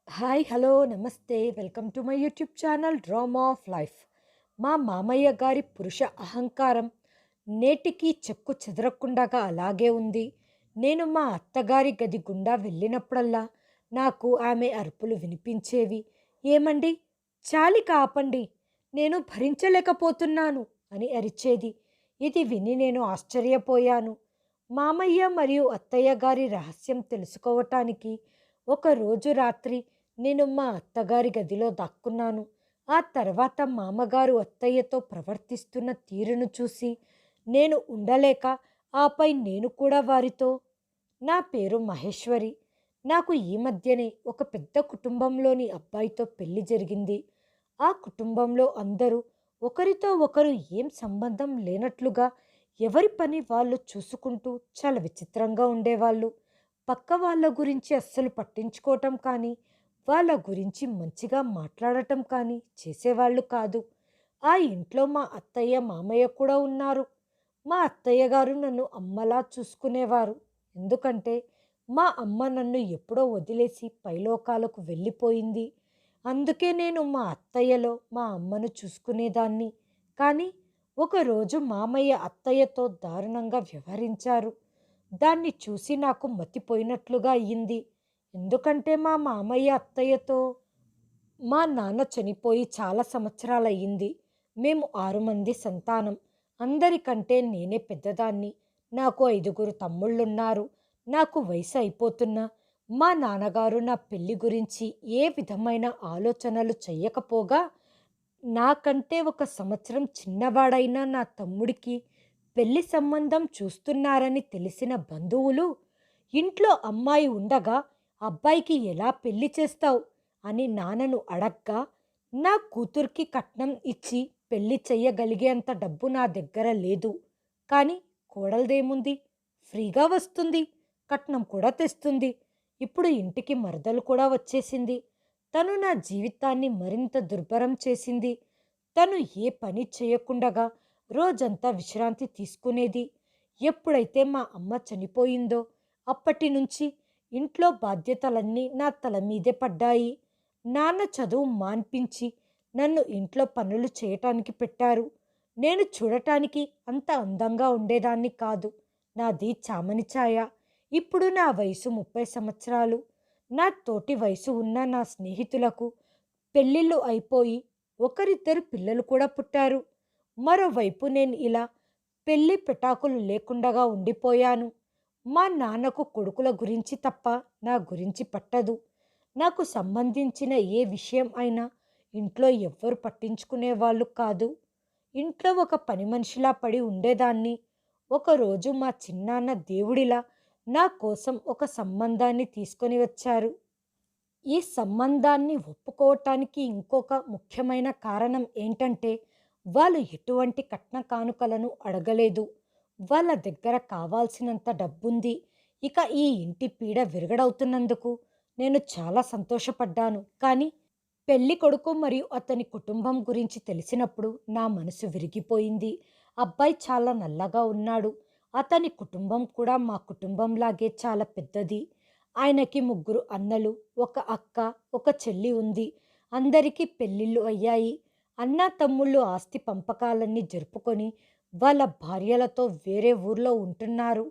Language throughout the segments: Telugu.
హాయ్ హలో నమస్తే welcome to my YouTube channel drama of life. మా మామయ్య గారి పురుష అహంకారం నేటికి చెక్కు చెదరకుండగా అలాగే ఉంది. నేను మా అత్తగారి గది గుండా వెళ్ళినప్పుడల్లా నాకు ఆమె అరుపులు వినిపించేవి. ఏమండి, చాలిక ఆపండి, నేను భరించలేకపోతున్నాను అని అరిచేది. ఇది విని నేను ఆశ్చర్యపోయాను. మామయ్య మరియు అత్తయ్య గారి రహస్యం తెలుసుకోవటానికి ఒకరోజు రాత్రి నేను మా అత్తగారి గదిలో దాక్కున్నాను. ఆ తర్వాత మామగారు అత్తయ్యతో ప్రవర్తిస్తున్న తీరును చూసి నేను ఉండలేక, ఆపై నేను కూడా వారితో, నా పేరు మహేశ్వరి. నాకు ఈ మధ్యనే ఒక పెద్ద కుటుంబంలోని అబ్బాయితో పెళ్లి జరిగింది. ఆ కుటుంబంలో అందరూ ఒకరితో ఒకరు ఏం సంబంధం లేనట్లుగా ఎవరి పని వాళ్ళు చూసుకుంటూ చాలా విచిత్రంగా ఉండేవాళ్ళు. పక్క వాళ్ళ గురించి అస్సలు పట్టించుకోవటం కానీ, వాళ్ళ గురించి మంచిగా మాట్లాడటం కానీ చేసేవాళ్ళు కాదు. ఆ ఇంట్లో మా అత్తయ్య మామయ్య కూడా ఉన్నారు. మా అత్తయ్య గారు నన్ను అమ్మలా చూసుకునేవారు. ఎందుకంటే మా అమ్మ నన్ను ఎప్పుడో వదిలేసి పైలోకాలకు వెళ్ళిపోయింది. అందుకే నేను మా అత్తయ్యలో మా అమ్మను చూసుకునేదాన్ని. కానీ ఒకరోజు మామయ్య అత్తయ్యతో దారుణంగా వ్యవహరించారు. దాన్ని చూసి నాకు మతిపోయినట్లుగా అయ్యింది. ఎందుకంటే మా మామయ్య అత్తయ్యతో మా నాన్న చనిపోయి చాలా సంవత్సరాలయ్యింది. మేము 6 మంది సంతానం. అందరికంటే నేనే పెద్దదాన్ని. నాకు 5గురు తమ్ముళ్ళున్నారు. నాకు వయసు అయిపోతున్నా మా నాన్నగారు నా పెళ్లి గురించి ఏ విధమైన ఆలోచనలు చెయ్యకపోగా, నాకంటే ఒక సంవత్సరం చిన్నవాడైన నా తమ్ముడికి పెళ్లి సంబంధం చూస్తున్నారని తెలిసిన బంధువులు, ఇంట్లో అమ్మాయి ఉండగా అబ్బాయికి ఎలా పెళ్లి చేస్తావు అని నాన్నను అడగ్గా, నా కూతురికి కట్నం ఇచ్చి పెళ్లి చెయ్యగలిగేంత డబ్బు నా దగ్గర లేదు. కానీ కోడలదేముంది, ఫ్రీగా వస్తుంది, కట్నం కూడా తెస్తుంది. ఇప్పుడు ఇంటికి మరదలు కూడా వచ్చేసింది. తను నా జీవితాన్ని మరింత దుర్భరం చేసింది. తను ఏ పని చేయకుండగా రోజంతా విశ్రాంతి తీసుకునేది. ఎప్పుడైతే మా అమ్మ చనిపోయిందో అప్పటి నుంచి ఇంట్లో బాధ్యతలన్నీ నా తల మీదే పడ్డాయి. నాన్న చదువు మాన్పించి నన్ను ఇంట్లో పనులు చేయటానికి పెట్టారు. నేను చూడటానికి అంత అందంగా ఉండేదాన్ని కాదు. నాది చామని ఛాయ. ఇప్పుడు నా వయసు 30 సంవత్సరాలు. నా తోటి వయసు ఉన్న నా స్నేహితులకు పెళ్ళిళ్ళు అయిపోయి ఒకరిద్దరు పిల్లలు కూడా పుట్టారు. మరోవైపు నేను ఇలా పెళ్లి పెటాకులు లేకుండగా ఉండిపోయాను. మా నాన్నకు కొడుకుల గురించి తప్ప నా గురించి పట్టదు. నాకు సంబంధించిన ఏ విషయం అయినా ఇంట్లో ఎవ్వరు పట్టించుకునేవాళ్ళు కాదు. ఇంట్లో ఒక పని మనిషిలా పడి ఉండేదాన్ని. ఒకరోజు మా చిన్నాన్న దేవుడిలా నా కోసం ఒక సంబంధాన్ని తీసుకొని వచ్చారు. ఈ సంబంధాన్ని ఒప్పుకోవటానికి ఇంకొక ముఖ్యమైన కారణం ఏంటంటే, వాళ్ళు ఎటువంటి కట్న కానుకలను అడగలేదు. వాళ్ళ దగ్గర కావాల్సినంత డబ్బుంది. ఇక ఈ ఇంటి పీడ విరగడవుతున్నందుకు నేను చాలా సంతోషపడ్డాను. కానీ పెళ్లి కొడుకు మరియు అతని కుటుంబం గురించి తెలిసినప్పుడు నా మనసు విరిగిపోయింది. అబ్బాయి చాలా నల్లగా ఉన్నాడు. అతని కుటుంబం కూడా మా కుటుంబంలాగే చాలా పెద్దది. ఆయనకి 3 అన్నలు, ఒక అక్క, ఒక చెల్లి ఉంది. అందరికీ పెళ్ళిళ్ళు అయ్యాయి. అన్నా తమ్ముళ్ళు ఆస్తి పంపకాలన్నీ జరుపుకొని వాళ్ళ భార్యలతో వేరే ఊర్లో ఉంటున్నారు.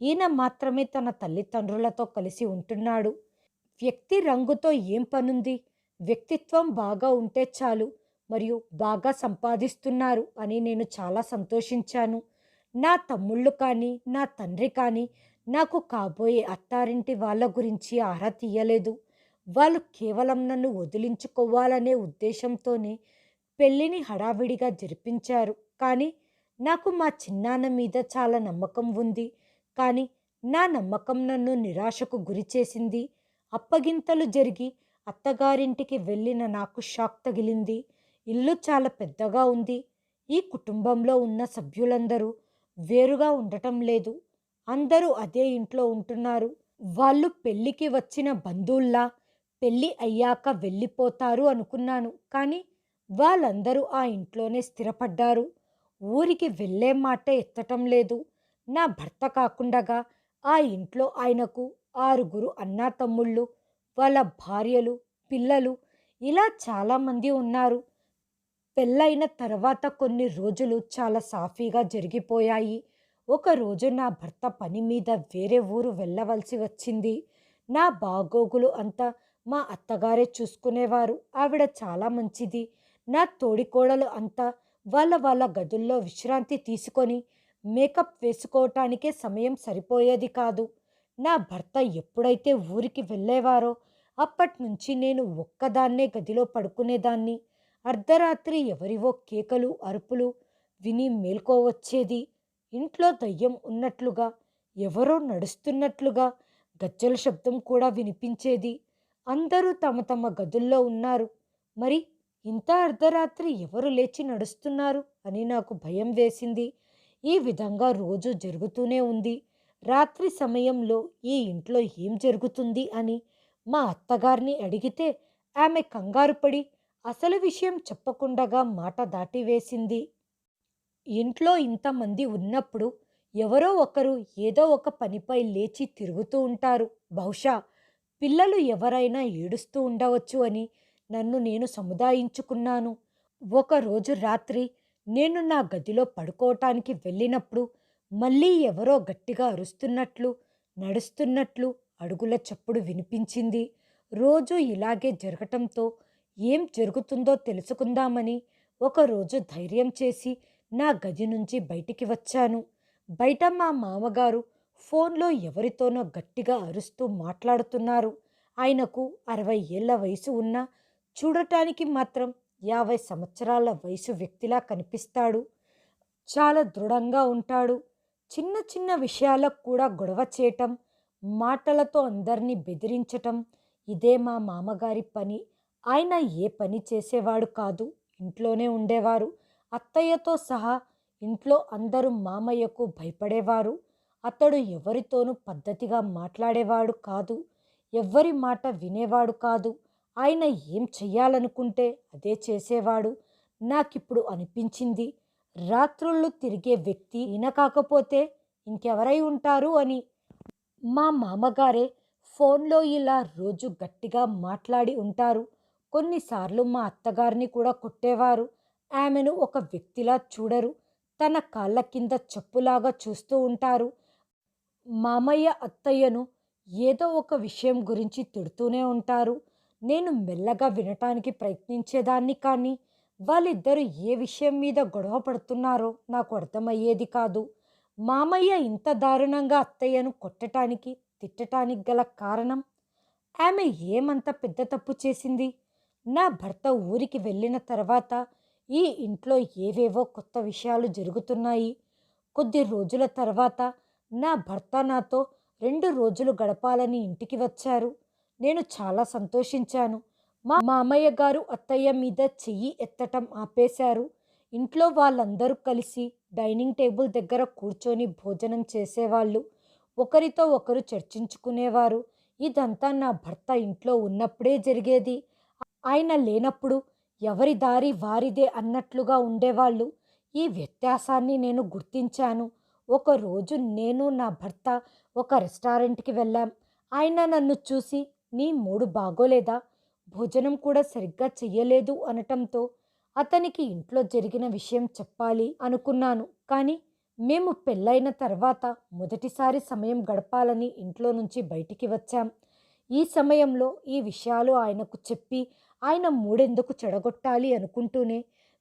ఈయన మాత్రమే తన తల్లిదండ్రులతో కలిసి ఉంటున్నాడు. వ్యక్తి రంగుతో ఏం పనుంది? వ్యక్తిత్వం బాగా ఉంటే చాలు. మరియు బాగా సంపాదిస్తున్నారు అని నేను చాలా సంతోషించాను. నా తమ్ముళ్ళు కానీ, నా తండ్రి కానీ నాకు కాబోయే అత్తారింటి వాళ్ళ గురించి ఆరా తీయలేదు. వాళ్ళు కేవలం నన్ను వదిలించుకోవాలనే ఉద్దేశంతోనే పెళ్ళిని హడావిడిగా జరిపించారు. కానీ నాకు మా చిన్నాన్న మీద చాలా నమ్మకం ఉంది. కానీ నా నమ్మకం నన్ను నిరాశకు గురిచేసింది. అప్పగింతలు జరిగి అత్తగారింటికి వెళ్ళిన నాకు షాక్ తగిలింది. ఇల్లు చాలా పెద్దగా ఉంది. ఈ కుటుంబంలో ఉన్న సభ్యులందరూ వేరుగా ఉండటం లేదు. అందరూ అదే ఇంట్లో ఉంటున్నారు. వాళ్ళు పెళ్ళికి వచ్చిన బంధువుల్లా పెళ్ళి అయ్యాక వెళ్ళిపోతారు అనుకున్నాను. కానీ వాళ్ళందరూ ఆ ఇంట్లోనే స్థిరపడ్డారు. ఊరికి వెళ్ళే మాట ఎత్తటం లేదు. నా భర్త కాకుండగా ఆ ఇంట్లో ఆయనకు 6గురు అన్నాతమ్ముళ్ళు, వాళ్ళ భార్యలు, పిల్లలు, ఇలా చాలామంది ఉన్నారు. పెళ్ళైన తర్వాత కొన్ని రోజులు చాలా సాఫీగా జరిగిపోయాయి. ఒకరోజు నా భర్త పని మీద వేరే ఊరు వెళ్ళవలసి వచ్చింది. నా బాగోగులు అంతా మా అత్తగారే చూసుకునేవారు. ఆవిడ చాలా మంచిది. నా తోడికోడలు అంతా వాళ్ళ వాళ్ళ గదుల్లో విశ్రాంతి తీసుకొని మేకప్ వేసుకోవటానికే సమయం సరిపోయేది కాదు. నా భర్త ఎప్పుడైతే ఊరికి వెళ్ళేవారో అప్పట్నుంచి నేను ఒక్కదాన్నే గదిలో పడుకునేదాన్ని. అర్ధరాత్రి ఎవరివో కేకలు, అరుపులు విని మేల్కోవచ్చేది. ఇంట్లో దయ్యం ఉన్నట్లుగా, ఎవరో నడుస్తున్నట్లుగా గజ్జెల శబ్దం కూడా వినిపించేది. అందరూ తమ తమ గదుల్లో ఉన్నారు. మరి ఇంత అర్ధరాత్రి ఎవరు లేచి నడుస్తున్నారు అని నాకు భయం వేసింది. ఈ విధంగా రోజు జరుగుతూనే ఉంది. రాత్రి సమయంలో ఈ ఇంట్లో ఏం జరుగుతుంది అని మా అత్తగారిని అడిగితే ఆమె కంగారుపడి అసలు విషయం చెప్పకుండగా మాట దాటివేసింది. ఇంట్లో ఇంతమంది ఉన్నప్పుడు ఎవరో ఒకరు ఏదో ఒక పనిపై లేచి తిరుగుతూ ఉంటారు. బహుశా పిల్లలు ఎవరైనా ఏడుస్తూ ఉండవచ్చు అని నన్ను నేను సముదాయించుకున్నాను. ఒకరోజు రాత్రి నేను నా గదిలో పడుకోవటానికి వెళ్ళినప్పుడు మళ్ళీ ఎవరో గట్టిగా అరుస్తున్నట్లు, నడుస్తున్నట్లు అడుగుల చప్పుడు వినిపించింది. రోజు ఇలాగే జరగటంతో ఏం జరుగుతుందో తెలుసుకుందామని ఒకరోజు ధైర్యం చేసి నా గది నుంచి బయటికి వచ్చాను. బయట మా మామగారు ఫోన్లో ఎవరితోనో గట్టిగా అరుస్తూ మాట్లాడుతున్నారు. ఆయనకు 60 ఏళ్ల వయసు ఉన్నా చూడటానికి మాత్రం 50 సంవత్సరాల వయసు వ్యక్తిలా కనిపిస్తాడు. చాలా దృఢంగా ఉంటాడు. చిన్న చిన్న విషయాలకు కూడా గొడవ చేయటం, మాటలతో అందరినీ బెదిరించటం ఇదే మా మామగారి పని. ఆయన ఏ పని చేసేవాడు కాదు. ఇంట్లోనే ఉండేవారు. అత్తయ్యతో సహా ఇంట్లో అందరూ మామయ్యకు భయపడేవారు. అతడు ఎవరితోనూ పద్ధతిగా మాట్లాడేవాడు కాదు. ఎవ్వరి మాట వినేవాడు కాదు. ఆయన ఏం చెయ్యాలనుకుంటే అదే చేసేవాడు. నాకిప్పుడు అనిపించింది, రాత్రుళ్ళు తిరిగే వ్యక్తి ఈయన కాకపోతే ఇంకెవరై ఉంటారు అని. మా మామగారే ఫోన్లో ఇలా రోజు గట్టిగా మాట్లాడి ఉంటారు. కొన్నిసార్లు మా అత్తగారిని కూడా కొట్టేవారు. ఆమెను ఒక వ్యక్తిలా చూడరు. తన కాళ్ళ కింద చెప్పులాగా చూస్తూ ఉంటారు. మామయ్య అత్తయ్యను ఏదో ఒక విషయం గురించి తిడుతూనే ఉంటారు. నేను మెల్లగా వినటానికి ప్రయత్నించేదాన్ని, కానీ వాళ్ళిద్దరూ ఏ విషయం మీద గొడవ పడుతున్నారో నాకు అర్థమయ్యేది కాదు. మామయ్య ఇంత దారుణంగా అత్తయ్యను కొట్టటానికి, తిట్టటానికి గల కారణం, ఆమె ఏమంత పెద్ద తప్పు చేసింది? నా భర్త ఊరికి వెళ్ళిన తర్వాత ఈ ఇంట్లో ఏవేవో కొత్త విషయాలు జరుగుతున్నాయి. కొద్ది రోజుల తర్వాత నా భర్త నాతో 2 రోజులు గడపాలని ఇంటికి వచ్చారు. నేను చాలా సంతోషించాను. మా మామయ్య గారు అత్తయ్య మీద చెయ్యి ఎత్తటం ఆపేశారు. ఇంట్లో వాళ్ళందరూ కలిసి డైనింగ్ టేబుల్ దగ్గర కూర్చొని భోజనం చేసేవాళ్ళు. ఒకరితో ఒకరు చర్చించుకునేవారు. ఇదంతా నా భర్త ఇంట్లో ఉన్నప్పుడే జరిగేది. ఆయన లేనప్పుడు ఎవరి దారి వారిదే అన్నట్లుగా ఉండేవాళ్ళు. ఈ వ్యత్యాసాన్ని నేను గుర్తించాను. ఒకరోజు నేను నా భర్త ఒక రెస్టారెంట్కి వెళ్ళాం. ఆయన నన్ను చూసి, నీ మూడు బాగోలేదా, భోజనం కూడా సరిగ్గా చెయ్యలేదు అనటంతో అతనికి ఇంట్లో జరిగిన విషయం చెప్పాలి అనుకున్నాను. కానీ మేము పెళ్ళైన తర్వాత మొదటిసారి సమయం గడపాలని ఇంట్లో నుంచి బయటికి వచ్చాం. ఈ సమయంలో ఈ విషయాలు ఆయనకు చెప్పి ఆయన మూడెందుకు చెడగొట్టాలి అనుకుంటూనే,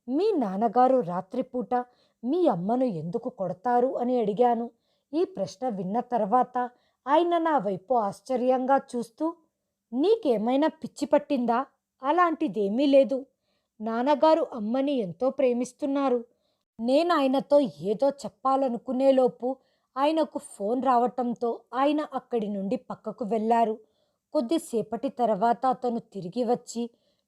మీ నాన్నగారు రాత్రిపూట మీ అమ్మను ఎందుకు కొడతారు అని అడిగాను. ఈ ప్రశ్న విన్న తర్వాత ఆయన నా వైపు ఆశ్చర్యంగా చూస్తూ, నీకేమైనా పిచ్చి పట్టిందా? అలాంటిదేమీ లేదు. నాన్నగారు అమ్మని ఎంతో ప్రేమిస్తున్నారు. నేను ఆయనతో ఏదో చెప్పాలనుకునేలోపు ఆయనకు ఫోన్ రావటంతో ఆయన అక్కడి నుండి పక్కకు వెళ్ళారు. కొద్దిసేపటి తర్వాత అతను తిరిగి వచ్చి,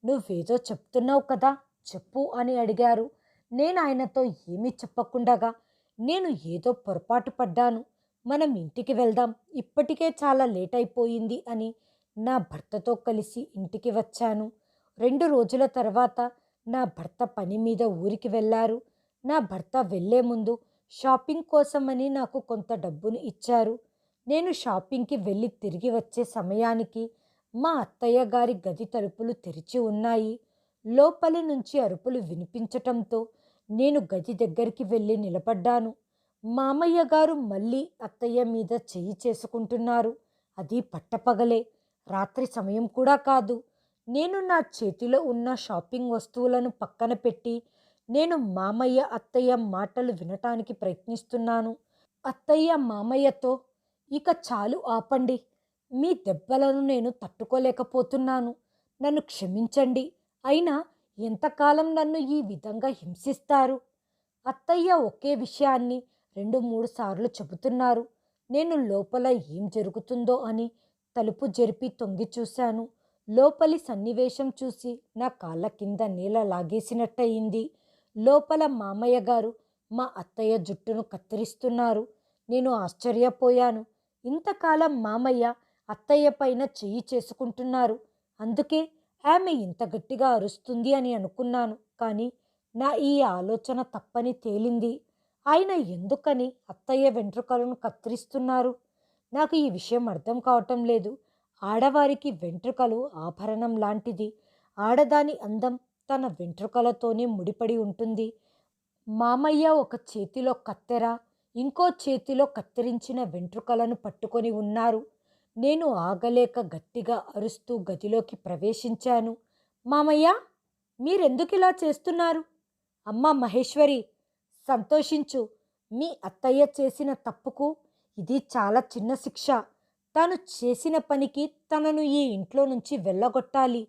నువ్వేదో చెప్తున్నావు కదా, చెప్పు అని అడిగారు. నేను ఆయనతో ఏమీ చెప్పకుండగా, నేను ఏదో పొరపాటు పడ్డాను, మనం ఇంటికి వెళ్దాం, ఇప్పటికే చాలా లేట్ అయిపోయింది అని నా భర్తతో కలిసి ఇంటికి వచ్చాను. 2 రోజుల తర్వాత నా భర్త పని మీద ఊరికి వెళ్ళారు. నా భర్త వెళ్ళే ముందు షాపింగ్ కోసమని నాకు కొంత డబ్బును ఇచ్చారు. నేను షాపింగ్కి వెళ్ళి తిరిగి వచ్చే సమయానికి మా అత్తయ్య గారి గది తలుపులు తెరిచి ఉన్నాయి. లోపలి నుంచి అరుపులు వినిపించటంతో నేను గది దగ్గరికి వెళ్ళి నిలబడ్డాను. మామయ్య గారు మళ్ళీ అత్తయ్య మీద చెయ్యి చేసుకుంటున్నారు. అది పట్టపగలే, రాత్రి సమయం కూడా కాదు. నేను నా చేతిలో ఉన్న షాపింగ్ వస్తువులను పక్కన పెట్టి నేను మామయ్య అత్తయ్య మాటలు వినటానికి ప్రయత్నిస్తున్నాను. అత్తయ్య మామయ్యతో, ఇక చాలు ఆపండి. మీ దెబ్బలను నేను తట్టుకోలేకపోతున్నాను. నన్ను క్షమించండి. అయినా ఎంతకాలం నన్ను ఈ విధంగా హింసిస్తారు? అత్తయ్య ఒకే విషయాన్ని 2-3 సార్లు చెబుతున్నారు. నేను లోపల ఏం జరుగుతుందో అని తలుపు జరిపి తొంగి చూశాను. లోపలి సన్నివేశం చూసి నా కాళ్ళ కింద నేల లాగేసినట్టయింది. లోపల మామయ్య గారు మా అత్తయ్య జుట్టును కత్తిరిస్తున్నారు. నేను ఆశ్చర్యపోయాను. ఇంతకాలం మామయ్య అత్తయ్య పైన చెయ్యి చేసుకుంటున్నారు. అందుకే ఆమె ఇంత గట్టిగా అరుస్తుంది అని అనుకున్నాను. కానీ నా ఈ ఆలోచన తప్పని తేలింది. ఆయన ఎందుకని అత్తయ్య వెంట్రుకలను కత్తిరిస్తున్నారు? నాకు ఈ విషయం అర్థం కావటం లేదు. ఆడవారికి వెంట్రుకలు ఆభరణం లాంటిది. ఆడదాని అందం తన వెంట్రుకలతోనే ముడిపడి ఉంటుంది. మామయ్య ఒక చేతిలో కత్తెర, ఇంకో చేతిలో కత్తిరించిన వెంట్రుకలను పట్టుకొని ఉన్నారు. నేను ఆగలేక గట్టిగా అరుస్తూ గదిలోకి ప్రవేశించాను. మామయ్య, మీరెందుకిలా చేస్తున్నారు? అమ్మా మహేశ్వరి, సంతోషించు. మీ అత్తయ్య చేసిన తప్పుకు ఇది చాలా చిన్న శిక్ష. తాను చేసిన పనికి తనను ఈ ఇంట్లో నుంచి వెళ్ళగొట్టాలి.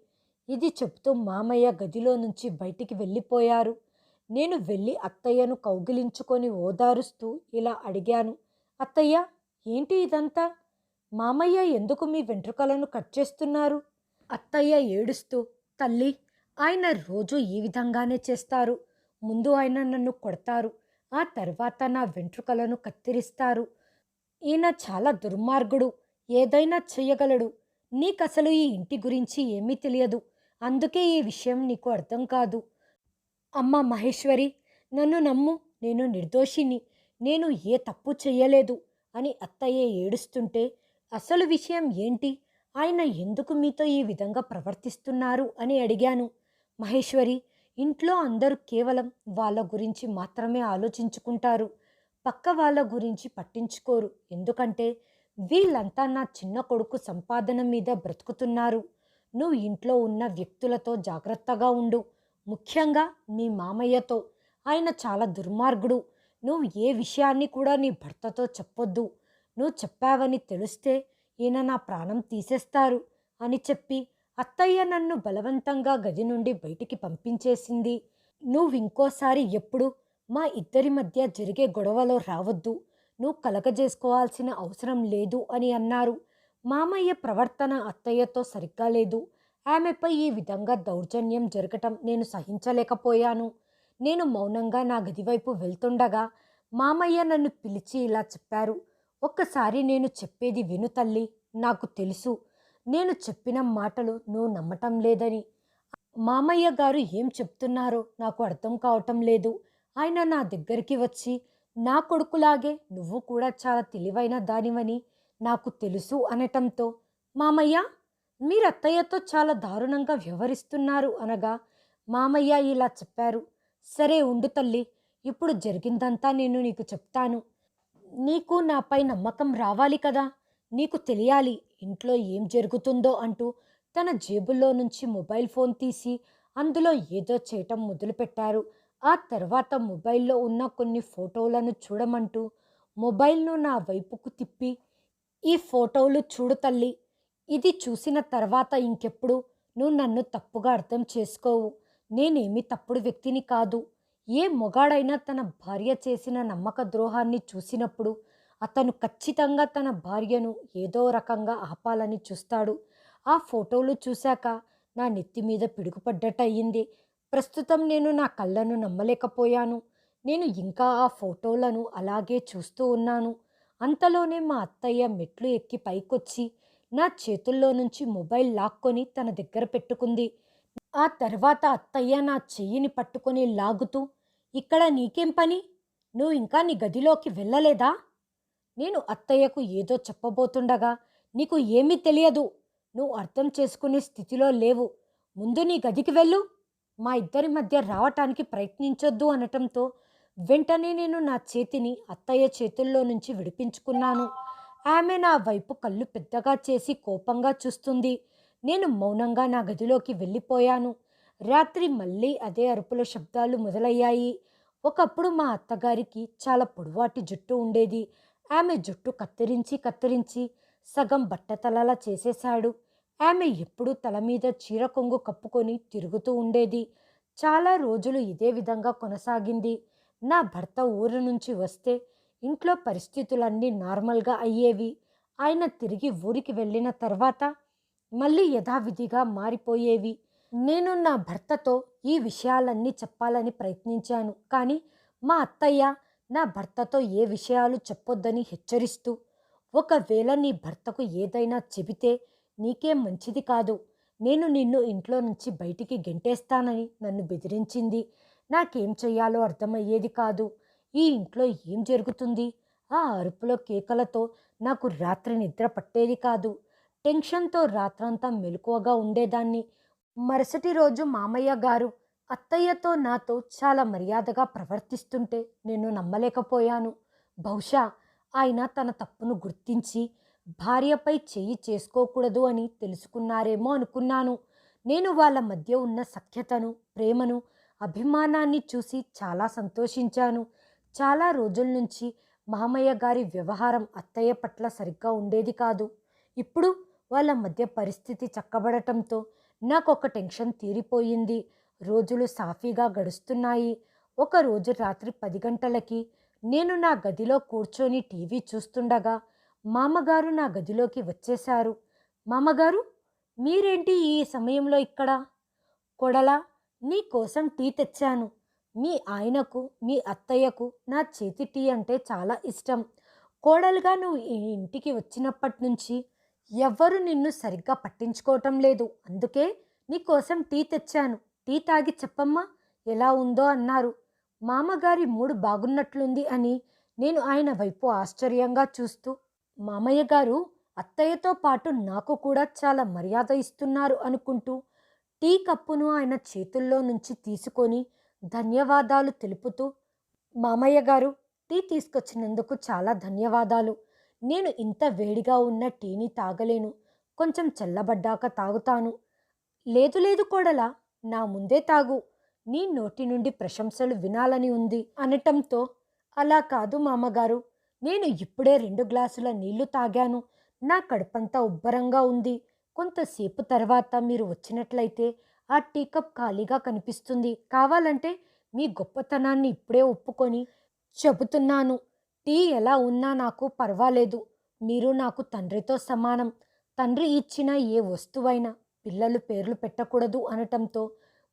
ఇది చెప్తూ మామయ్య గదిలో నుంచి బయటికి వెళ్ళిపోయారు. నేను వెళ్ళి అత్తయ్యను కౌగిలించుకొని ఓదారుస్తూ ఇలా అడిగాను. అత్తయ్య, ఏంటి ఇదంతా? మామయ్య ఎందుకు మీ వెంట్రుకలను కట్ చేస్తున్నారు? అత్తయ్య ఏడుస్తూ, తల్లి, ఆయన రోజు ఈ విధంగానే చేస్తారు. ముందు ఆయన నన్ను కొడతారు, ఆ తర్వాత నా వెంట్రుకలను కత్తిరిస్తారు. ఈయన చాలా దుర్మార్గుడు, ఏదైనా చెయ్యగలడు. నీకసలు ఈ ఇంటి గురించి ఏమీ తెలియదు. అందుకే ఈ విషయం నీకు అర్థం కాదు. అమ్మ మహేశ్వరి, నన్ను నమ్ము. నేను నిర్దోషిని. నేను ఏ తప్పు చెయ్యలేదు అని అత్తయ్య ఏడుస్తుంటే, అసలు విషయం ఏంటి? ఆయన ఎందుకు మీతో ఈ విధంగా ప్రవర్తిస్తున్నారు అని అడిగాను. మహేశ్వరి, ఇంట్లో అందరూ కేవలం వాళ్ళ గురించి మాత్రమే ఆలోచించుకుంటారు. పక్క వాళ్ళ గురించి పట్టించుకోరు. ఎందుకంటే వీళ్ళంతా నా చిన్న కొడుకు సంపాదన మీద బ్రతుకుతున్నారు. నువ్వు ఇంట్లో ఉన్న వ్యక్తులతో జాగ్రత్తగా ఉండు. ముఖ్యంగా మీ మామయ్యతో. ఆయన చాలా దుర్మార్గుడు. నువ్వు ఏ విషయాన్ని కూడా నీ భర్తతో చెప్పొద్దు. నువ్వు చెప్పావని తెలిస్తే ఈయన నా ప్రాణం తీసేస్తారు అని చెప్పి అత్తయ్య నన్ను బలవంతంగా గది నుండి బయటికి పంపించేసింది. నువ్వు ఇంకోసారి ఎప్పుడు మా ఇద్దరి మధ్య జరిగే గొడవలో రావద్దు. నువ్వు కలగజేసుకోవాల్సిన అవసరం లేదు అని అన్నారు. మామయ్య ప్రవర్తన అత్తయ్యతో సరిగ్గా లేదు. ఆమెపై ఈ విధంగా దౌర్జన్యం జరగటం నేను సహించలేకపోయాను. నేను మౌనంగా నా గదివైపు వెళ్తుండగా మామయ్య నన్ను పిలిచి ఇలా చెప్పారు. ఒక్కసారి నేను చెప్పేది విను తల్లి. నాకు తెలుసు నేను చెప్పిన మాటలు నువ్వు నమ్మటం లేదని. మామయ్య గారు ఏం చెప్తున్నారో నాకు అర్థం కావటం లేదు. ఆయన నా దగ్గరికి వచ్చి, నా కొడుకులాగే నువ్వు కూడా చాలా తెలివైన దానివని నాకు తెలుసు అనటంతో, మామయ్య, మీరు అత్తయ్యతో చాలా దారుణంగా వ్యవహరిస్తున్నారు అనగా మామయ్య ఇలా చెప్పారు. సరే ఉండు తల్లి, ఇప్పుడు జరిగిందంతా నేను నీకు చెప్తాను. నీకు నాపై నమ్మకం రావాలి కదా. నీకు తెలియాలి ఇంట్లో ఏం జరుగుతుందో అంటూ తన జేబుల్లో నుంచి మొబైల్ ఫోన్ తీసి అందులో ఏదో చేయటం మొదలుపెట్టారు. ఆ తర్వాత మొబైల్లో ఉన్న కొన్ని ఫోటోలను చూడమంటూ మొబైల్ను నా వైపుకు తిప్పి, ఈ ఫోటోలు చూడు తల్లి. ఇది చూసిన తర్వాత ఇంకెప్పుడు నువ్వు నన్ను తప్పుగా అర్థం చేసుకోవు. నేనేమి తప్పుడు వ్యక్తిని కాదు. ఏ మొగాడైనా తన భార్య చేసిన నమ్మక ద్రోహాన్ని చూసినప్పుడు అతను ఖచ్చితంగా తన భార్యను ఏదో రకంగా ఆపాలని చూస్తాడు. ఆ ఫోటోలు చూశాక నా నెత్తి మీద పిడుగుపడ్డట్టయింది. ప్రస్తుతం నేను నా కళ్ళను నమ్మలేకపోయాను. నేను ఇంకా ఆ ఫోటోలను అలాగే చూస్తూ ఉన్నాను. అంతలోనే మా అత్తయ్య మెట్లు ఎక్కి పైకొచ్చి నా చేతుల్లో నుంచి మొబైల్ లాక్కొని తన దగ్గర పెట్టుకుంది. ఆ తర్వాత అత్తయ్య నా చెయ్యిని పట్టుకొని లాగుతూ, ఇక్కడ నీకేం పని? నువ్వు ఇంకా నీ గదిలోకి వెళ్ళలేదా? నేను అత్తయ్యకు ఏదో చెప్పబోతుండగా, నీకు ఏమీ తెలియదు. నువ్వు అర్థం చేసుకునే స్థితిలో లేవు. ముందు నీ గదికి వెళ్ళు. మా ఇద్దరి మధ్య రావటానికి ప్రయత్నించొద్దు అనటంతో వెంటనే నేను నా చేతిని అత్తయ్య చేతుల్లో నుంచి విడిపించుకున్నాను. ఆమె నా వైపు కళ్ళు పెద్దగా చేసి కోపంగా చూస్తుంది. నేను మౌనంగా నా గదిలోకి వెళ్ళిపోయాను. రాత్రి మళ్ళీ అదే అరుపుల శబ్దాలు మొదలయ్యాయి. ఒకప్పుడు మా అత్తగారికి చాలా పొడవాటి జుట్టు ఉండేది. ఆమె జుట్టు కత్తిరించి కత్తిరించి సగం బట్టతలలా చేసేశాడు. ఆమె ఎప్పుడూ తల మీద చీర కొంగు కప్పుకొని తిరుగుతూ ఉండేది. చాలా రోజులు ఇదే విధంగా కొనసాగింది. నా భర్త ఊరు నుంచి వస్తే ఇంట్లో పరిస్థితులన్నీ నార్మల్గా అయ్యేవి. ఆయన తిరిగి ఊరికి వెళ్ళిన తర్వాత మళ్ళీ యథావిధిగా మారిపోయేవి. నేను నా భర్తతో ఈ విషయాలన్నీ చెప్పాలని ప్రయత్నించాను. కానీ మా అత్తయ్య నా భర్తతో ఏ విషయాలు చెప్పొద్దని హెచ్చరిస్తూ, ఒకవేళ నీ భర్తకు ఏదైనా చెబితే నీకేం మంచిది కాదు, నేను నిన్ను ఇంట్లో నుంచి బయటికి గెంటేస్తానని నన్ను బెదిరించింది. నాకేం చెయ్యాలో అర్థమయ్యేది కాదు. ఈ ఇంట్లో ఏం జరుగుతుంది? ఆ అరుపులో కేకలతో నాకు రాత్రి నిద్ర పట్టేది కాదు. టెన్షన్తో రాత్రంతా మెలకువగా ఉండేదాన్ని. మరుసటి రోజు మామయ్య గారు అత్తయ్యతో నాతో చాలా మర్యాదగా ప్రవర్తిస్తుంటే నేను నమ్మలేకపోయాను. బహుశా ఆయన తన తప్పును గుర్తించి భార్యపై చెయ్యి చేసుకోకూడదు అని తెలుసుకున్నారేమో అనుకున్నాను. నేను వాళ్ళ మధ్య ఉన్న సఖ్యతను, ప్రేమను, అభిమానాన్ని చూసి చాలా సంతోషించాను. చాలా రోజుల నుంచి మామయ్య గారి వ్యవహారం అత్తయ్య పట్ల సరిగ్గా ఉండేది కాదు. ఇప్పుడు వాళ్ళ మధ్య పరిస్థితి చక్కబడటంతో నాకొక టెన్షన్ తీరిపోయింది. రోజులు సాఫీగా గడుస్తున్నాయి. ఒకరోజు రాత్రి 10 గంటలకి నేను నా గదిలో కూర్చొని టీవీ చూస్తుండగా మామగారు నా గదిలోకి వచ్చేశారు. మామగారు, మీరేంటి ఈ సమయంలో ఇక్కడ? కొడలా, నీ కోసం టీ తెచ్చాను. మీ ఆయనకు, మీ అత్తయ్యకు నా చేతి టీ అంటే చాలా ఇష్టం. కోడలుగా నువ్వు ఈ ఇంటికి వచ్చినప్పటి నుంచి ఎవ్వరూ నిన్ను సరిగ్గా పట్టించుకోవటం లేదు. అందుకే నీకోసం టీ తెచ్చాను. టీ తాగి చెప్పమ్మా ఎలా ఉందో అన్నారు. మామగారి మూడు బాగున్నట్లుంది అని నేను ఆయన వైపు ఆశ్చర్యంగా చూస్తూ, మామయ్య గారు అత్తయ్యతో పాటు నాకు కూడా చాలా మర్యాద ఇస్తున్నారు అనుకుంటూ టీ కప్పును ఆయన చేతుల్లో నుంచి తీసుకొని ధన్యవాదాలు తెలుపుతూ, మామయ్య గారు, టీ తీసుకొచ్చినందుకు చాలా ధన్యవాదాలు. నేను ఇంత వేడిగా ఉన్న టీని తాగలేను. కొంచెం చల్లబడ్డాక తాగుతాను. లేదు లేదు కోడలా, నా ముందే తాగు. నీ నోటి నుండి ప్రశంసలు వినాలని ఉంది అనటంతో, అలా కాదు మామగారు, నేను ఇప్పుడే 2 గ్లాసుల నీళ్లు తాగాను. నా కడుపంతా ఉబ్బరంగా ఉంది. కొంతసేపు తర్వాత మీరు వచ్చినట్లయితే ఆ టీ కప్ ఖాళీగా కనిపిస్తుంది. కావాలంటే మీ గొప్పతనాన్ని ఇప్పుడే ఒప్పుకొని చెబుతున్నాను. టీ ఎలా ఉన్నా నాకు పర్వాలేదు. మీరు నాకు తండ్రితో సమానం. తండ్రి ఇచ్చిన ఏ వస్తువైనా పిల్లలు పేర్లు పెట్టకూడదు అనటంతో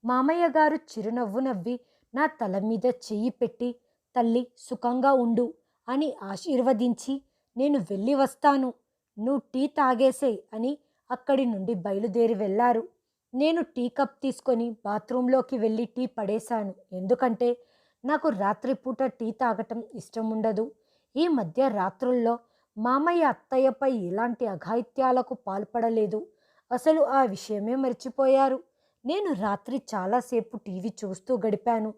మామయ్య గారు చిరునవ్వు నవ్వి నా తల మీద చెయ్యి పెట్టి, తల్లి సుఖంగా ఉండు అని ఆశీర్వదించి, నేను వెళ్ళి వస్తాను, నువ్వు టీ తాగేసేయ్ అని అక్కడి నుండి బయలుదేరి వెళ్ళారు. నేను టీ కప్ తీసుకొని బాత్రూంలోకి వెళ్ళి టీ పడేశాను. ఎందుకంటే నాకు రాత్రిపూట టీ తాగటం ఇష్టం ఉండదు. ఈ మధ్య రాత్రుల్లో మామయ్య అత్తయ్యపై ఎలాంటి అఘాయిత్యాలకు పాల్పడలేదు. అసలు ఆ విషయమే మర్చిపోయారు. నేను రాత్రి చాలాసేపు టీవీ చూస్తూ గడిపాను.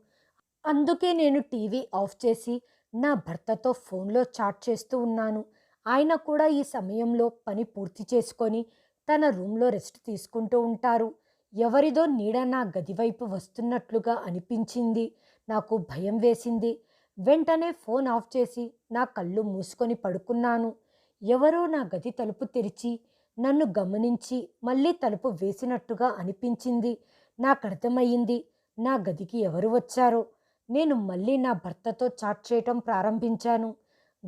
అందుకే నేను టీవీ ఆఫ్ చేసి నా భర్తతో ఫోన్లో చాట్ చేస్తూ ఉన్నాను. ఆయన కూడా ఈ సమయంలో పని పూర్తి చేసుకొని తన రూమ్లో రెస్ట్ తీసుకుంటూ ఉంటారు. ఎవరిదో నీడ నా గది వైపు వస్తున్నట్లుగా అనిపించింది. నాకు భయం వేసింది. వెంటనే ఫోన్ ఆఫ్ చేసి నా కళ్ళు మూసుకొని పడుకున్నాను. ఎవరో నా గది తలుపు తెరిచి నన్ను గమనించి మళ్ళీ తలుపు వేసినట్టుగా అనిపించింది. నాకర్థమయ్యింది నా గదికి ఎవరు వచ్చారో. నేను మళ్ళీ నా భర్తతో చాట్ చేయటం ప్రారంభించాను.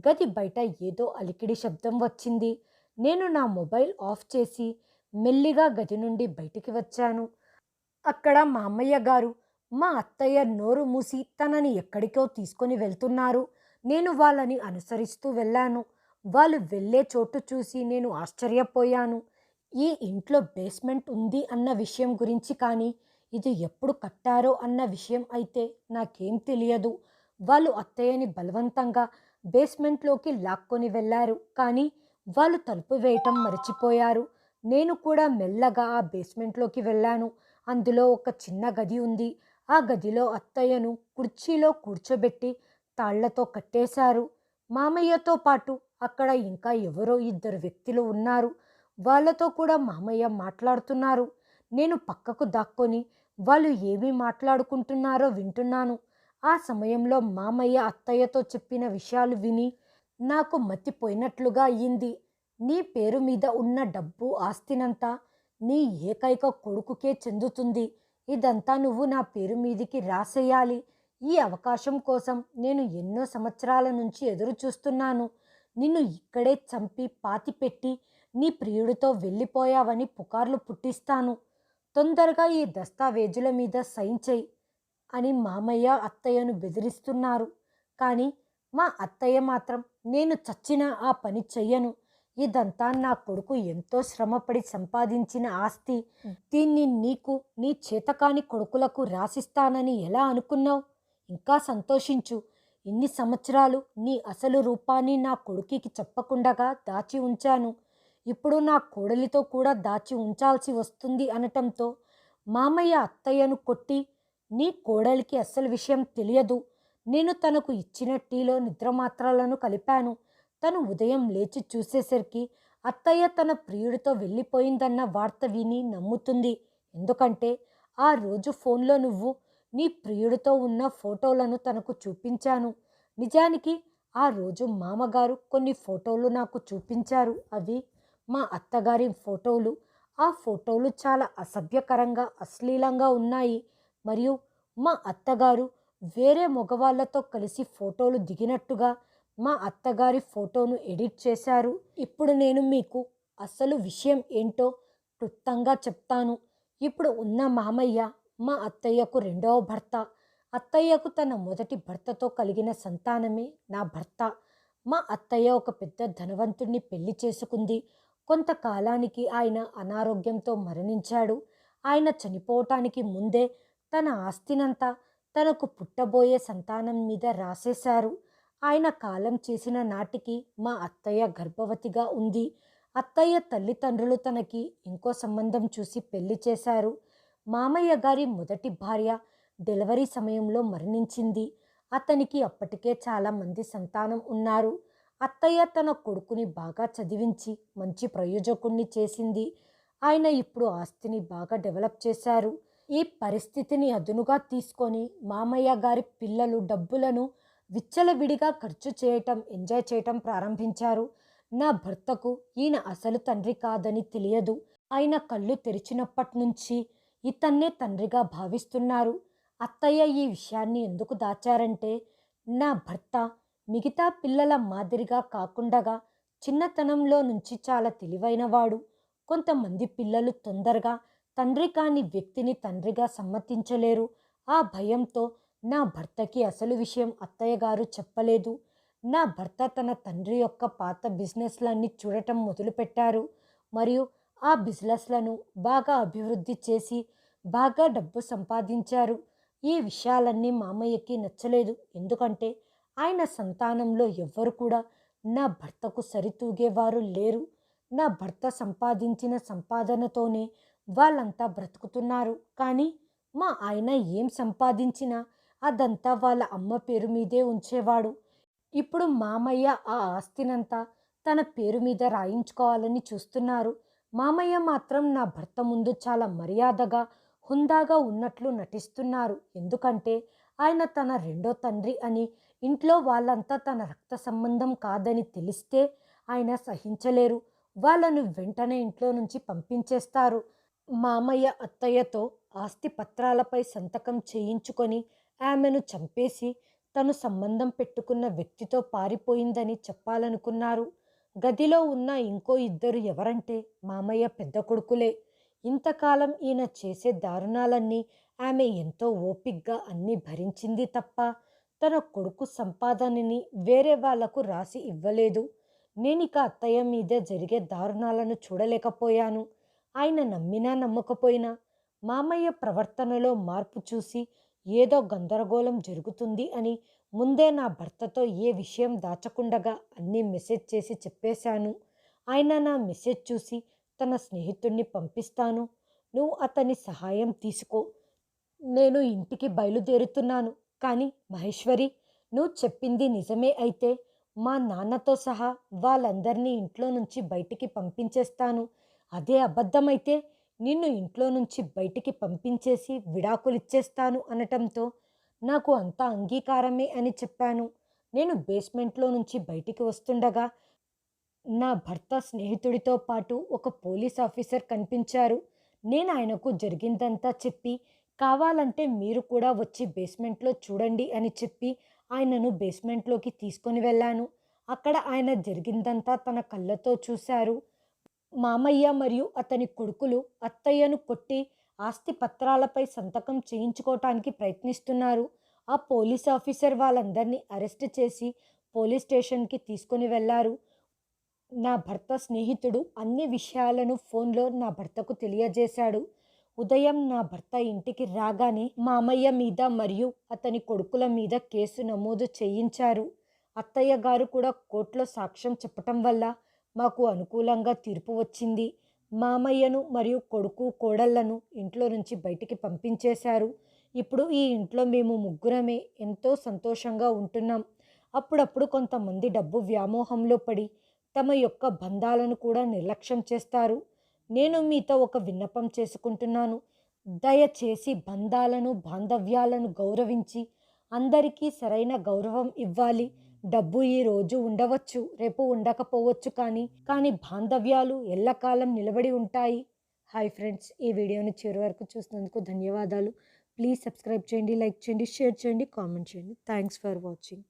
గది బయట ఏదో అలికిడి శబ్దం వచ్చింది. నేను నా మొబైల్ ఆఫ్ చేసి మెల్లిగా గది నుండి బయటికి వచ్చాను. అక్కడ మా అమ్మయ్య గారు, మా అత్తయ్య నోరు మూసి తనని ఎక్కడికో తీసుకొని వెళ్తున్నారు. నేను వాళ్ళని అనుసరిస్తూ వెళ్ళాను. వాళ్ళు వెళ్ళే చోటు చూసి నేను ఆశ్చర్యపోయాను. ఈ ఇంట్లో బేస్మెంట్ ఉంది అన్న విషయం గురించి కానీ, ఇది ఎప్పుడు కట్టారో అన్న విషయం అయితే నాకేం తెలియదు. వాళ్ళు అత్తయ్యని బలవంతంగా బేస్మెంట్లోకి లాక్కొని వెళ్ళారు. కానీ వాళ్ళు తలుపు వేయటం మర్చిపోయారు. నేను కూడా మెల్లగా ఆ బేస్మెంట్లోకి వెళ్ళాను. అందులో ఒక చిన్న గది ఉంది. ఆ గదిలో అత్తయ్యను కుర్చీలో కూర్చోబెట్టి తాళ్లతో కట్టేశారు. మామయ్యతో పాటు అక్కడ ఇంకా ఎవరో ఇద్దరు వ్యక్తులు ఉన్నారు. వాళ్ళతో కూడా మామయ్య మాట్లాడుతున్నారు. నేను పక్కకు దాక్కొని వాళ్ళు ఏమి మాట్లాడుకుంటున్నారో వింటున్నాను. ఆ సమయంలో మామయ్య అత్తయ్యతో చెప్పిన విషయాలు విని నాకు మతిపోయినట్లుగా అయ్యింది. నీ పేరు మీద ఉన్న డబ్బు ఆస్తినంతా నీ ఏకైక కొడుకుకే చెందుతుంది. ఇదంతా నువ్వు నా పేరు మీదికి రాసేయాలి. ఈ అవకాశం కోసం నేను ఎన్నో సంవత్సరాల నుంచి ఎదురు చూస్తున్నాను. నిన్ను ఇక్కడే చంపి పాతిపెట్టి నీ ప్రియుడితో వెళ్ళిపోయావని పుకార్లు పుట్టిస్తాను. తొందరగా ఈ దస్తావేజుల మీద సైన్ చెయ్యి అని మామయ్య అత్తయ్యను బెదిరిస్తున్నారు. కానీ మా అత్తయ్య మాత్రం నేను చచ్చినా ఆ పని చెయ్యను. ఇదంతా నా కొడుకు ఎంతో శ్రమపడి సంపాదించిన ఆస్తి. దీన్ని నీకు నీ చేతకాని కొడుకులకు రాసిస్తానని ఎలా అనుకున్నావు? ఇంకా సంతోషించు. ఇన్ని సంవత్సరాలు నీ అసలు రూపాన్ని నా కొడుకుకి చెప్పకుండగా దాచి ఉంచాను. ఇప్పుడు నా కోడలితో కూడా దాచి ఉంచాల్సి వస్తుంది అనటంతో మామయ్య అత్తయ్యను కొట్టి, నీ కోడలికి అసలు విషయం తెలియదు. నేను తనకు ఇచ్చిన టీలో నిద్రమాత్రలను కలిపాను. తను ఉదయం లేచి చూసేసరికి అత్తయ్య తన ప్రియుడితో వెళ్ళిపోయిందన్న వార్త విని నమ్ముతుంది. ఎందుకంటే ఆ రోజు ఫోన్లో నువ్వు నీ ప్రియుడితో ఉన్న ఫోటోలను తనకు చూపించాను. నిజానికి ఆ రోజు మామగారు కొన్ని ఫోటోలు నాకు చూపించారు. అవి మా అత్తగారి ఫోటోలు. ఆ ఫోటోలు చాలా అసభ్యకరంగా అశ్లీలంగా ఉన్నాయి. మరియు మా అత్తగారు వేరే మగవాళ్ళతో కలిసి ఫోటోలు దిగినట్టుగా మా అత్తగారి ఫోటోను ఎడిట్ చేశారు. ఇప్పుడు నేను మీకు అసలు విషయం ఏంటో క్లుప్తంగా చెప్తాను. ఇప్పుడు ఉన్న మామయ్య మా అత్తయ్యకు రెండవ భర్త. అత్తయ్యకు తన మొదటి భర్తతో కలిగిన సంతానమే నా భర్త. మా అత్తయ్య ఒక పెద్ద ధనవంతుడిని పెళ్లి చేసుకుంది. కొంతకాలానికి ఆయన అనారోగ్యంతో మరణించాడు. ఆయన చనిపోవటానికి ముందే తన ఆస్తినంతా తనకు పుట్టబోయే సంతానం మీద రాసేశారు. ఆయన కాలం చేసిన నాటికి మా అత్తయ్య గర్భవతిగా ఉంది. అత్తయ్య తల్లిదండ్రులు తనకి ఇంకో సంబంధం చూసి పెళ్లి చేశారు. మామయ్య గారి మొదటి భార్య డెలివరీ సమయంలో మరణించింది. అతనికి అప్పటికే చాలామంది సంతానం ఉన్నారు. అత్తయ్య తన కొడుకుని బాగా చదివించి మంచి ప్రయోజకుణ్ణి చేసింది. ఆయన ఇప్పుడు ఆస్తిని బాగా డెవలప్ చేశారు. ఈ పరిస్థితిని అదునుగా తీసుకొని మామయ్య గారి పిల్లలు డబ్బులను విచ్చలవిడిగా ఖర్చు చేయటం, ఎంజాయ్ చేయటం ప్రారంభించారు. నా భర్తకు ఈయన అసలు తండ్రి కాదని తెలియదు. ఆయన కళ్ళు తెరిచినప్పటి నుంచి ఇతన్నే తండ్రిగా భావిస్తున్నారు. అత్తయ్య ఈ విషయాన్ని ఎందుకు దాచారంటే, నా భర్త మిగతా పిల్లల మాదిరిగా కాకుండగా చిన్నతనంలో నుంచి చాలా తెలివైనవాడు. కొంతమంది పిల్లలు తొందరగా తండ్రి కాని వ్యక్తిని తండ్రిగా సమ్మతించలేరు. ఆ భయంతో నా భర్తకి అసలు విషయం అత్తయ్య గారు చెప్పలేదు. నా భర్త తన తండ్రి యొక్క పాత బిజినెస్లన్నీ చూడటం మొదలుపెట్టారు. మరియు ఆ బిజినెస్లను బాగా అభివృద్ధి చేసి బాగా డబ్బు సంపాదించారు. ఈ విషయాలన్నీ మామయ్యకి నచ్చలేదు. ఎందుకంటే ఆయన సంతానంలో ఎవ్వరు కూడా నా భర్తకు సరితూగేవారు లేరు. నా భర్త సంపాదించిన సంపాదనతోనే వాళ్ళంతా బ్రతుకుతున్నారు. కానీ మా ఆయన ఏం సంపాదించినా అదంతా వాళ్ళ అమ్మ పేరు మీదే ఉంచేవాడు. ఇప్పుడు మామయ్య ఆ ఆస్తినంతా తన పేరు మీద రాయించుకోవాలని చూస్తున్నారు. మామయ్య మాత్రం నా భర్త ముందు చాలా మర్యాదగా, హుందాగా ఉన్నట్లు నటిస్తున్నారు. ఎందుకంటే ఆయన తన రెండో తండ్రి అని, ఇంట్లో వాళ్ళంతా తన రక్త సంబంధం కాదని తెలిస్తే ఆయన సహించలేరు. వాళ్ళను వెంటనే ఇంట్లో నుంచి పంపించేస్తారు. మామయ్య అత్తయ్యతో ఆస్తి పత్రాలపై సంతకం చేయించుకొని ఆమెను చంపేసి తను సంబంధం పెట్టుకున్న వ్యక్తితో పారిపోయిందని చెప్పాలనుకున్నారు. గదిలో ఉన్న ఇంకో ఇద్దరు ఎవరంటే మామయ్య పెద్ద కొడుకులే. ఇంతకాలం ఈయన చేసే దారుణాలన్నీ ఆమె ఎంతో ఓపిగ్గా అన్నీ భరించింది తప్ప తన కొడుకు సంపాదనని వేరే వాళ్లకు రాసి ఇవ్వలేదు. నేనిక అత్తయ్య మీద జరిగే దారుణాలను చూడలేకపోయాను. ఆయన నమ్మినా నమ్మకపోయినా మామయ్య ప్రవర్తనలో మార్పు చూసి ఏదో గందరగోళం జరుగుతుంది అని ముందే నా భర్తతో ఏ విషయం దాచకుండగా అన్నీ మెసేజ్ చేసి చెప్పేశాను. ఆయన నా మెసేజ్ చూసి తన స్నేహితుడిని పంపిస్తాను. నువ్వు అతని సహాయం తీసుకో. నేను ఇంటికి బయలుదేరుతున్నాను. కానీ మహేశ్వరి, నువ్వు చెప్పింది నిజమే అయితే మా నాన్నతో సహా వాళ్ళందరినీ ఇంట్లో నుంచి బయటికి పంపించేస్తాను. అదే అబద్ధమైతే నిన్ను ఇంట్లో నుంచి బయటికి పంపించేసి విడాకులిచ్చేస్తాను అనటంతో నాకు అంతా అంగీకారమే అని చెప్పాను. నేను బేస్మెంట్లో నుంచి బయటికి వస్తుండగా నా భర్త స్నేహితుడితో పాటు ఒక పోలీస్ ఆఫీసర్ కనిపించారు. నేను ఆయనకు జరిగిందంతా చెప్పి, కావాలంటే మీరు కూడా వచ్చి బేస్మెంట్లో చూడండి అని చెప్పి ఆయనను బేస్మెంట్లోకి తీసుకొని వెళ్ళాను. అక్కడ ఆయన జరిగిందంతా తన కళ్ళతో చూశారు. మామయ్య మరియు అతని కొడుకులు అత్తయ్యను కొట్టి ఆస్తి పత్రాలపై సంతకం చేయించుకోవటానికి ప్రయత్నిస్తున్నారు. ఆ పోలీస్ ఆఫీసర్ వాళ్ళందరినీ అరెస్ట్ చేసి పోలీస్ స్టేషన్కి తీసుకొని వెళ్ళారు. నా భర్త స్నేహితుడు అన్ని విషయాలను ఫోన్లో నా భర్తకు తెలియజేశాడు. ఉదయం నా భర్త ఇంటికి రాగానే మామయ్య మీద మరియు అతని కొడుకుల మీద కేసు నమోదు చేయించారు. అత్తయ్య గారు కూడా కోర్టులో సాక్ష్యం చెప్పటం వల్ల మాకు అనుకూలంగా తీర్పు వచ్చింది. మామయ్యను మరియు కొడుకు కోడళ్లను ఇంట్లో నుంచి బయటికి పంపించేశారు. ఇప్పుడు ఈ ఇంట్లో మేము ముగ్గురమే ఎంతో సంతోషంగా ఉంటున్నాం. అప్పుడప్పుడు కొంతమంది డబ్బు వ్యామోహంలో పడి తమ యొక్క బంధాలను కూడా నిర్లక్ష్యం చేస్తారు. నేను మీతో ఒక విన్నపం చేసుకుంటున్నాను. దయచేసి బంధాలను బాంధవ్యాలను గౌరవించి అందరికీ సరైన గౌరవం ఇవ్వాలి. డబ్బు ఈ రోజు ఉండవచ్చు, రేపు ఉండకపోవచ్చు, కానీ బాంధవ్యాలు ఎల్లకాలం నిలబడి ఉంటాయి. హాయ్ ఫ్రెండ్స్, ఈ వీడియోని చివరి వరకు చూసినందుకు ధన్యవాదాలు. ప్లీజ్ సబ్స్క్రైబ్ చేయండి, లైక్ చేయండి, షేర్ చేయండి, కామెంట్ చేయండి. Thanks for watching.